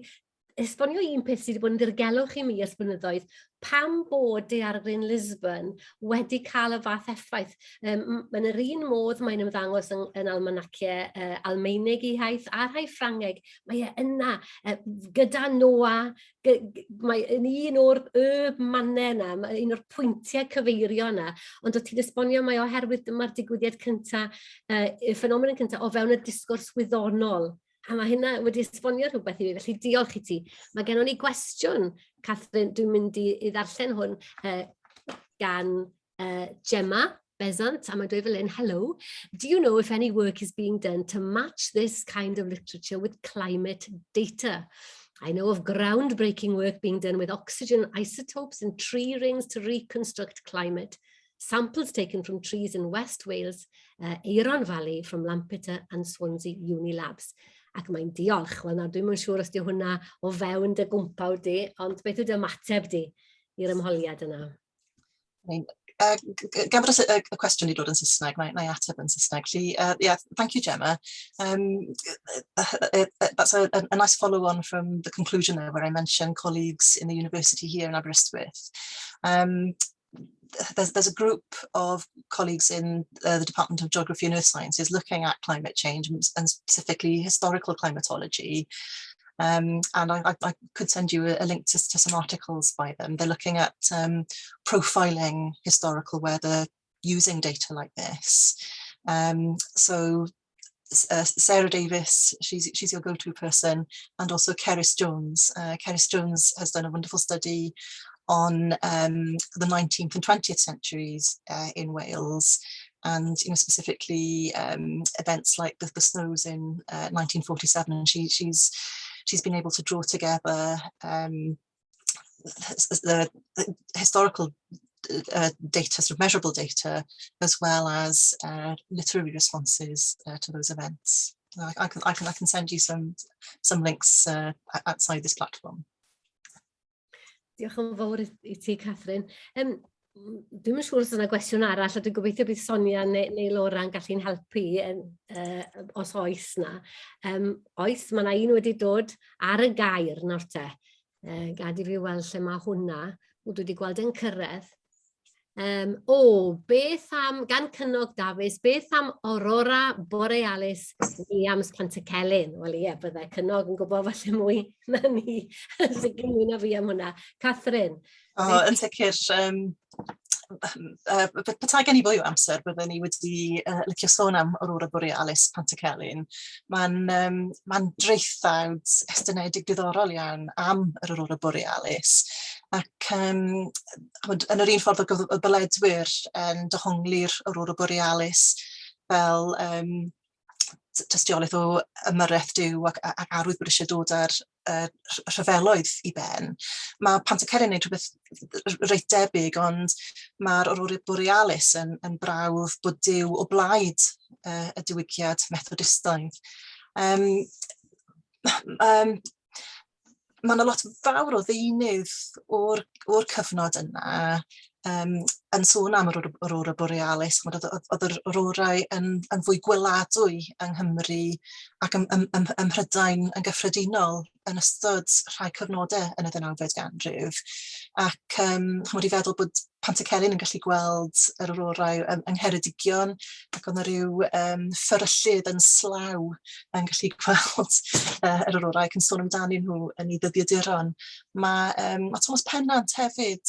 [SPEAKER 1] esbonio un peth sydd wedi bod yn dirgelwch i mi ers blynyddoedd, pam bod Daeargryn Lisbon wedi cael y fath effaith. Mae'n yr un modd mae'n ymddangos yn almanaciau Almeinig i haith a rhai Ffrangeg. Mae yna, gyda Noa, mae yn un o'r mannau yna, un o'r pwyntiau cyfeirio yna, ond o ti'n esbonio mae oherwydd dyma'r digwyddiad cyntaf, y ffenomen cyntaf o fewn y disgwrs wyddonol. A mae hynna wedi esbonio rhywbeth i fi, felly diolch i ti. Mae gennym ni gwestiwn, Cathryn, dwi'n mynd i ddarllen hwn gan Gemma Besant, a mae'n dweud fel hyn, hello, do you know if any work is being done to match this kind of literature with climate data? I know of groundbreaking work being done with oxygen isotopes in tree rings to reconstruct climate. Samples taken from trees in West Wales, Aeron Valley from Lampeter and Swansea Unilabs. Ac mae'n diolch, wel na, dwi'n mwyn siŵr os di hwnna o fewn dy gwmpaw di, ond beth yw'r ymateb di i'r ymholiad yna?
[SPEAKER 2] Gan bod y cwestiwn i dod yn Saesneg, na i ateb yn Saesneg. Yeah, thank you, Gemma. That's a nice follow-on from the conclusion there, where I mentioned colleagues in the university here in Aberystwyth. There's a group of colleagues in the Department of Geography and Earth Sciences looking at climate change and specifically historical climatology. And I could send you a link to some articles by them. They're looking at profiling historical weather using data like this. So Sarah Davis, she's your go-to person, and also Cerys Jones. Cerys Jones has done a wonderful study on the 19th and 20th centuries in Wales, and specifically events like the snows in 1947. And she's been able to draw together the historical data, sort of measurable data, as well as literary responses to those events. I can send you some links outside this platform.
[SPEAKER 1] Diolch yn fawr i ti, Cathryn. Dwi'n yn siŵr os yna gwestiwn arall, a dwi'n gobeithio bydd Sonia neu Laura'n gallu'n helpu os oes na. Oes, mae yna un wedi dod ar y gair nawr te. Gad i fi weld lle mae hwnna. Dwi wedi gweld yn cyrraedd. Beth am, gan cynnog Dafis, beth am aurora borealis Williams Pantycelyn? Wel ie, byddai cynnog yn gwybod falle mwy na ni. Sicr mwy na fi am hwnna. Cathryn?
[SPEAKER 2] Yn sicr, petai gen i fwy o amser, byddwn ni wedi licio sôn am aurora borealis Pantycelyn. Mae'n dreithawd estynedig diddorol iawn am yr aurora borealis. Ac yn yr un ffordd o byledwyr yn dehongli'r aurora borealis fel tystiolaeth o ymyrraeth Duw ac arwydd bod eisiau dod ar rhyfeloedd i ben. Mae Pantycelyn yn gwneud rhywbeth reit debyg, ond mae'r aurora borealis yn brawf bod Duw o blaid y diwygiad Methodistaidd. Mae yna lot fawr o ddeunydd o'r cyfnod yna yn sôn am yr aurora borealis. Oedd yr aurorau yn fwy gweladwy yng Nghymru ac ym Mhrydain yn gyffredinol yn ystod rhai cyfnodau yn y 19fed ganrif. Ac wedi feddwl bod Pantycelyn yn gallu gweld yr aurorau yng Ngheredigion, ac oedd yna rhyw fferyllydd yn slaw yn gallu gweld yr aurorau ac yn sôn amdanyn nhw yn ei ddyddiaduron. Mae Thomas Pennant hefyd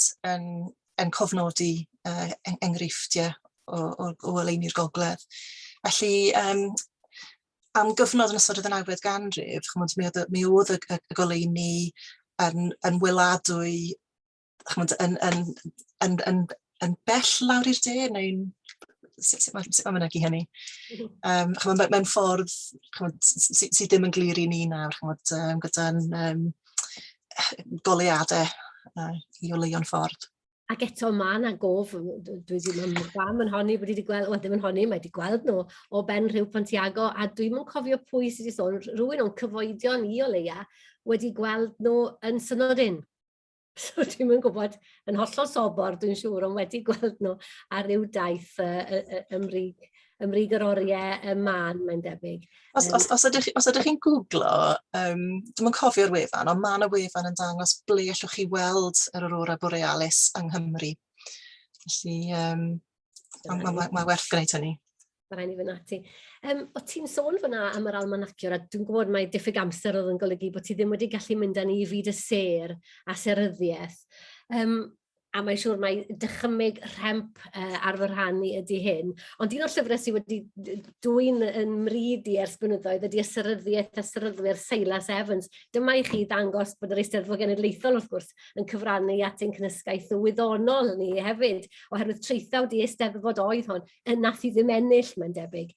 [SPEAKER 2] yn cofnodi enghreifftiau o oleuni'r gogledd. Felly, am gyfnod yn ystod y 19fed ganrif, mi oedd y goleuni yn weladwy yn bell lawr i'r de, neu'n sut mae'n mynygu hynny? Mewn ffordd sydd ddim yn glir i ni nawr, gyda'n goleadau i oleio'n ffordd.
[SPEAKER 1] Ac eto ma na gof, dwi ddim yn honni bod wedi gweld, wel ddim yn honni, mae wedi gweld nhw o ben rhyw Pontiago, a dwi'n yn cofio pwy sydd wedi sôn, rhywun o'n cyfoedion i o leia wedi gweld nhw yn synodyn. So dwi'n yn gwybod yn hollol sobor, dwi'n siŵr, ond wedi gweld nhw ar ryw daith ymrig ymrig yr oriau y man, mae'n debyg.
[SPEAKER 2] Os ydych chi'n googlo, dwi'n yn cofio'r wefan, ond mae yna wefan yn dangos ble allwch chi weld yr aurora borealis yng Nghymru. Felly, mae werth gwneud hynny.
[SPEAKER 1] Mae rhaid i fynd ati. O ti'n sôn fyna am yr almanaciwr, a dwi'n gwybod mae diffyg amser oedd yn golygu bod ti ddim wedi gallu mynd â ni i fyd y ser a seryddiaeth. A mae'n siŵr mae dychymyg rhemp ar fy rhannu ydy hyn. Ond un o'r llyfrau sydd wedi dwy'n yn mryd i ers blynyddoedd ydy Seryddiaeth a Seryddwyr Silas Evans. Dyma i chi ddangos bod yr Eisteddfod Genedlaethol wrth gwrs yn cyfrannu at ein cynysgaeth wyddonol ni hefyd, oherwydd treithawd i Eisteddfod oedd hon, nath i ddim ennill, mae'n debyg.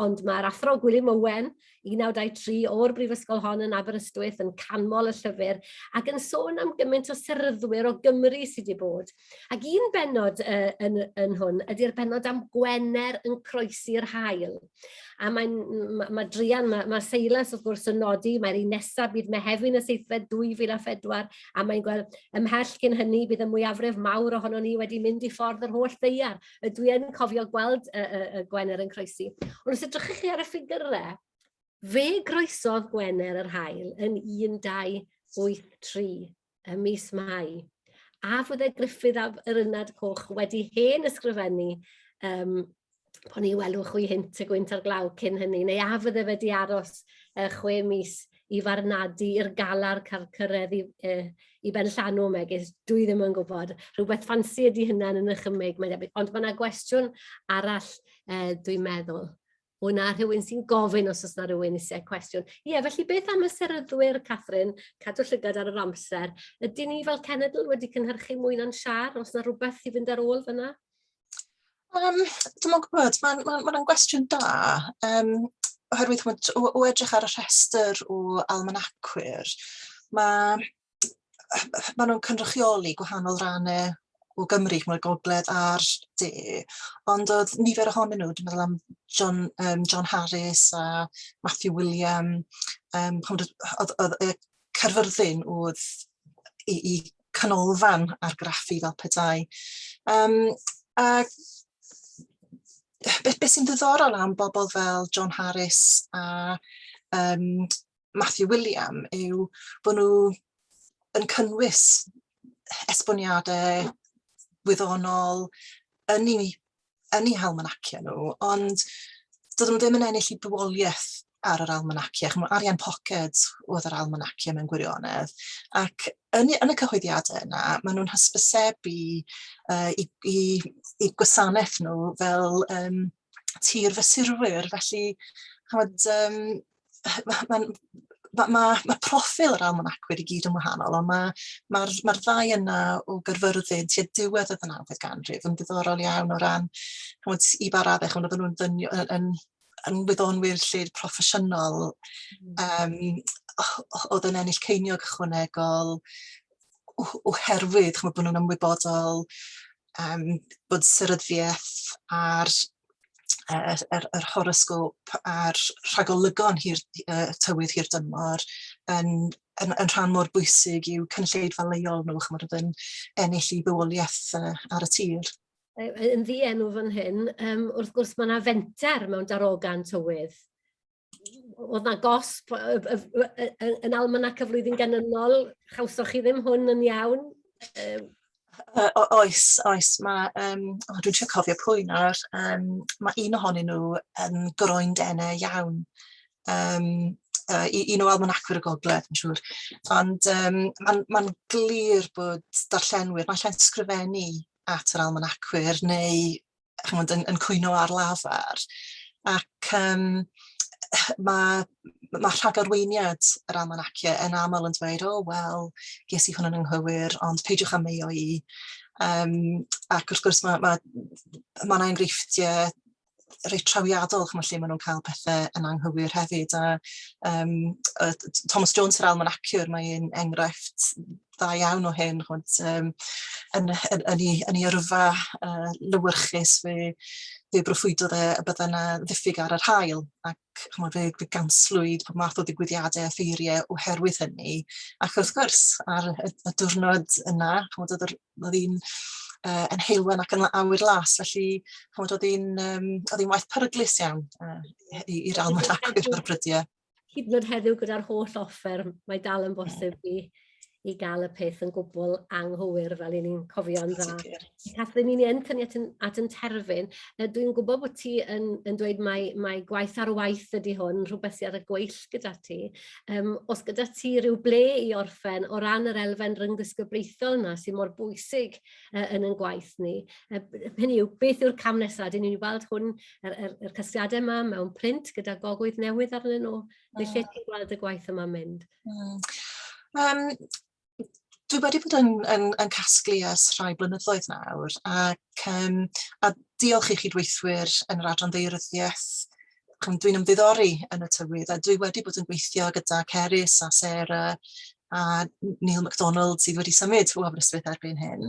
[SPEAKER 1] Ond mae'r athro Gwilym Owen, 1923 o'r Brifysgol hon yn Aberystwyth yn canmol y llyfr, ac yn sôn am gymaint o seryddwyr o Gymru sydd wedi bod. Ac un benod yn hwn ydy'r benod am Gwener yn croesi'r haul. A mae Drian, mae Silas wrth gwrs yn nodi, mae'r un nesaf bydd Mehefin y 7th 2004, a mae'n gweld ymhell cyn hynny bydd y mwyafrif mawr ohono ni wedi mynd i ffordd yr holl ddeiar. Dwi yn cofio gweld y Gwener yn croesi. Ond os edrychwch chi ar y ffigurau, fe groesodd Gwener yr haul yn 1283 y mis Mai. A fydde Gruffydd yr Ynad Coch wedi hen ysgrifennu po ni welwch wy hint y gwynt ar glaw cyn hynny, neu a fydde wedi aros 6 mis i farnadu i'r galar cael cyrraedd i ben llanw megis, dwi ddim yn gwybod. Rhywbeth ffansi ydy hynna yn y chymig, ond mae yna gwestiwn arall dwi'n meddwl. Hwna rhywun sy'n gofyn os oes yna rhywun eisiau cwestiwn. Ie, felly beth am y seryddwyr, Cathryn, cadw llygad ar yr amser, ydy ni fel cenedl wedi cynhyrchu mwy na'n siar, os yna rhywbeth i fynd ar ôl fyna?
[SPEAKER 2] Dwi'n gwybod, mae'n gwestiwn da. Oherwydd o edrych ar y rhestr o almanacwyr, mae nhw'n cynrychioli gwahanol rannau o Gymru, mae'r gogledd a'r de, ond oedd nifer ohonyn nhw, dwi'n meddwl am John Harris a Matthew William, oedd y Caerfyrddin oedd i canolfan argraffu fel petai. Beth sy'n ddiddorol am bobl fel John Harris a Matthew William yw bod nhw yn cynnwys esboniadau wyddonol yn eu almanaciau nhw, ond dydyn nhw ddim yn ennill i bywoliaeth ar yr almanaciau. Arian Pocked oedd yr almanaciau mewn gwirionedd, ac yn y cyhoeddiadau yna, maen nhw'n hysbysebu i gwasanaeth nhw fel tir fesurwyr, felly mae proffil yr almanacwyr i gyd yn wahanol, ond mae'r ddau yna o Gaerfyrddin tua diwedd y 19th ganrif yn ddiddorol iawn o ran i ba raddau oedd nhw'n yn wyddonwyr lled proffesiynol oedd yn ennill ceiniog ychwanegol oherwydd bod nhw'n ymwybodol bod seryddiaeth a'r yr horosgop a'r rhagolygon tywydd hir dymor yn rhan mor bwysig i'w cynulleidfa leol nhw, chymryd yn ennill i bywoliaeth ar y tir.
[SPEAKER 1] Yn ddienw fan hyn, wrth gwrs mae yna fenter mewn darogan tywydd. Oedd yna gosb yn almanac y flwyddyn ganlynol, chawsoch chi ddim hwn yn iawn?
[SPEAKER 2] Oes, dwi'n trio cofio pwy nawr, mae un ohonyn nhw yn groen denau iawn, un o almanacwyr y gogledd, yn siŵr, ond mae'n glir bod darllenwyr, mae'n llensgrifennu at yr almanacwyr neu yn cwyno ar lafar, ac mae rhagarweiniad yr almanaciau yn aml yn dweud, wel, ges i hwn yn anghywir, ond peidiwch â meio i. Ac wrth gwrs mae'n enghreifftiau reit trawiadol, lle maen nhw'n cael pethau yn anghywir hefyd. Thomas Jones yr almanaciwr, mae'n enghraifft dda iawn o hyn, yn ei yrfa lywyrchus fe broffwydodd y bydde yna ddiffyg ar yr haul, ac fe ganslwyd pob math o ddigwyddiadau a ffeiriau oherwydd hynny. Ac wrth gwrs, ar y diwrnod yna, oedd un yn heilwen ac yn awyr las, felly oedd hi'n waith peryglus iawn i'r almanacwyr o'r brydiau.
[SPEAKER 1] Hyd yn oed heddiw gyda'r holl offer, mae dal yn bosib i gael y peth yn gwbl anghywir fel i ni'n cofio'n dda. Cathryn, ni'n yn cynnig at yn terfyn. Dwi'n gwybod bod ti yn dweud mae gwaith ar waith ydy hwn, rhywbeth sydd ar y gweill gyda ti. Os gyda ti rhyw ble i orffen o ran yr elfen rhyngddisgybliaethol yna sy'n mor bwysig yn yn gwaith ni. Hynny yw, beth yw'r cam nesaf? Dyn ni'n gweld hwn, yr casgliadau yma mewn print gyda gogwydd newydd arnyn nhw. Neu lle ti'n gweld y gwaith yma mynd?
[SPEAKER 2] Dwi wedi bod yn casglu ers rhai blynyddoedd nawr, ac a diolch i chydweithwyr yn yr adran ddaearyddiaeth. Dwi'n ymddiddori yn y tywydd, a dwi wedi bod yn gweithio gyda Cerys a Sarah a Neil MacDonald sydd wedi symud o Aberystwyth erbyn hyn.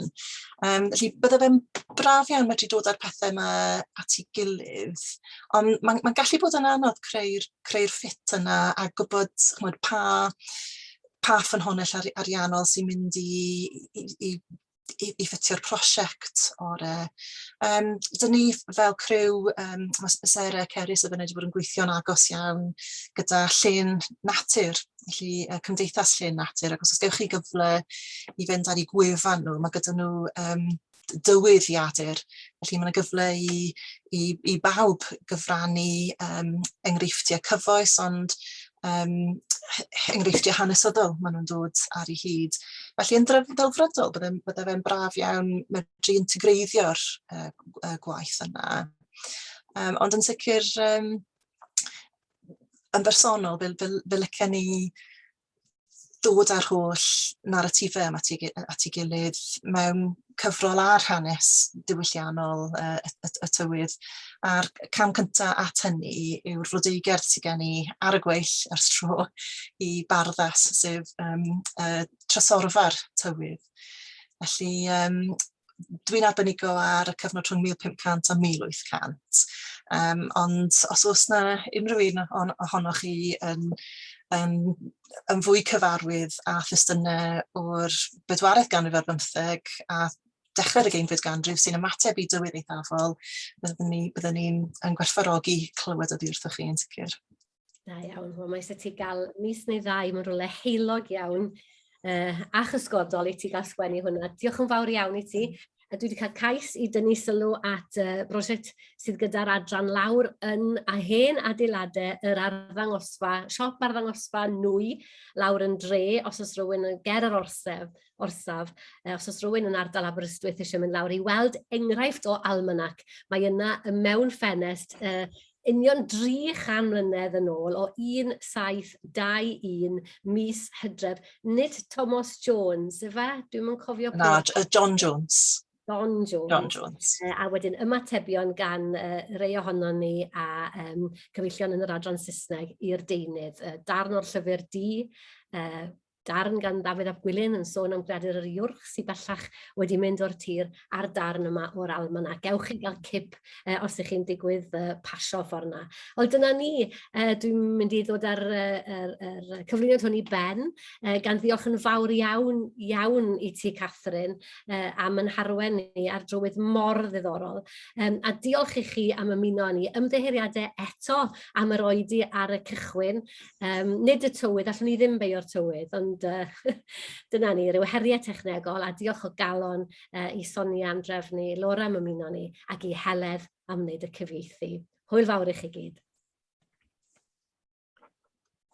[SPEAKER 2] Felly bydde fe'n braf iawn medru dod â'r pethau yma at ei gilydd, ond mae'n gallu bod yn anodd creu'r ffit yna a gwybod pa ffynhonnell ariannol sy'n mynd i ffitio'r prosiect orau. Dyn ni fel criw, Sarah Cerys a wedi bod yn gweithio'n agos iawn gyda llun natur, felly Cymdeithas Llun Natur, ac os gewch chi gyfle i fynd ar ei gwefan nhw, mae gyda nhw dywydd i adur, felly mae'n gyfle i bawb gyfrannu enghreifftiau cyfoes, ond enghreifftiau hanesyddol maen nhw'n dod ar ei hyd. Felly yn ddelfrydol, bydde fe'n braf iawn medru integreiddio'r gwaith yna. Ond yn sicr, yn bersonol, fe licen ni dod â'r holl naratifau yma at ei gilydd mewn cyfrol ar hanes diwylliannol y tywydd. A'r cam cyntaf at hynny yw'r flodeugerdd sydd gen i ar y gweill ar stro i barddas, sef trysorfa'r tywydd. Felly dwi'n arbenigo ar y cyfnod rhwng 1500 a 1800. Ond os oes yna unrhyw un ohonoch chi yn fwy cyfarwydd â thestynau o'r bedwaredd ganrif ar 15 a dechrau'r 20fed ganrif sy'n ymateb i dywydd eithafol, byddwn ni'n gwerthfawrogi clywed oddi wrthoch chi yn sicr.
[SPEAKER 1] Da iawn, mae eisiau ti gael mis neu ddau, mae'n rhywle heilog iawn a chysgodol i ti gael sgwennu hwnna. Diolch yn fawr iawn i ti. Dwi wedi cael cais i dynnu sylw at brosiect sydd gyda'r adran lawr yn a hen adeiladau yr arddangosfa, siop arddangosfa nwy lawr yn dre, os oes rhywun yn ger yr orsaf, os oes rhywun yn ardal Aberystwyth eisiau mynd lawr i weld enghraifft o almanac. Mae yna mewn ffenest union 300 mlynedd yn ôl o 1721 mis Hydref. Nid Thomas Jones, efe? Dwi'n yn cofio...
[SPEAKER 2] Na, John Jones.
[SPEAKER 1] John Jones. A wedyn ymatebion gan rei ohono ni a cyfeillion yn yr adran Saesneg i'r deunydd. Darn o'r llyfr D, darn gan Dafydd ap Gwilyn yn sôn am Gredir yr Iwrch sy'n bellach wedi mynd o'r tir a'r darn yma o'r almanac. Gewch chi gael cip os ych chi'n digwydd pasio ffordd yna. Ond dyna ni, dwi'n mynd i ddod ar cyflwyniad hwn i ben, gan ddiolch yn fawr iawn i ti, Cathryn, am yn harwen ni ar drywydd mor ddiddorol. A diolch i chi am ymuno ni, ymddeheiriadau eto am yr oedi ar y cychwyn. Nid y tywydd, allwn ni ddim beio'r tywydd, ond dyna ni, ryw heriau technegol, a diolch o galon i Sonia am drefnu, Laura am ymuno ni, ac i Heledd am wneud y cyfieithu. Hwyl fawr i chi gyd.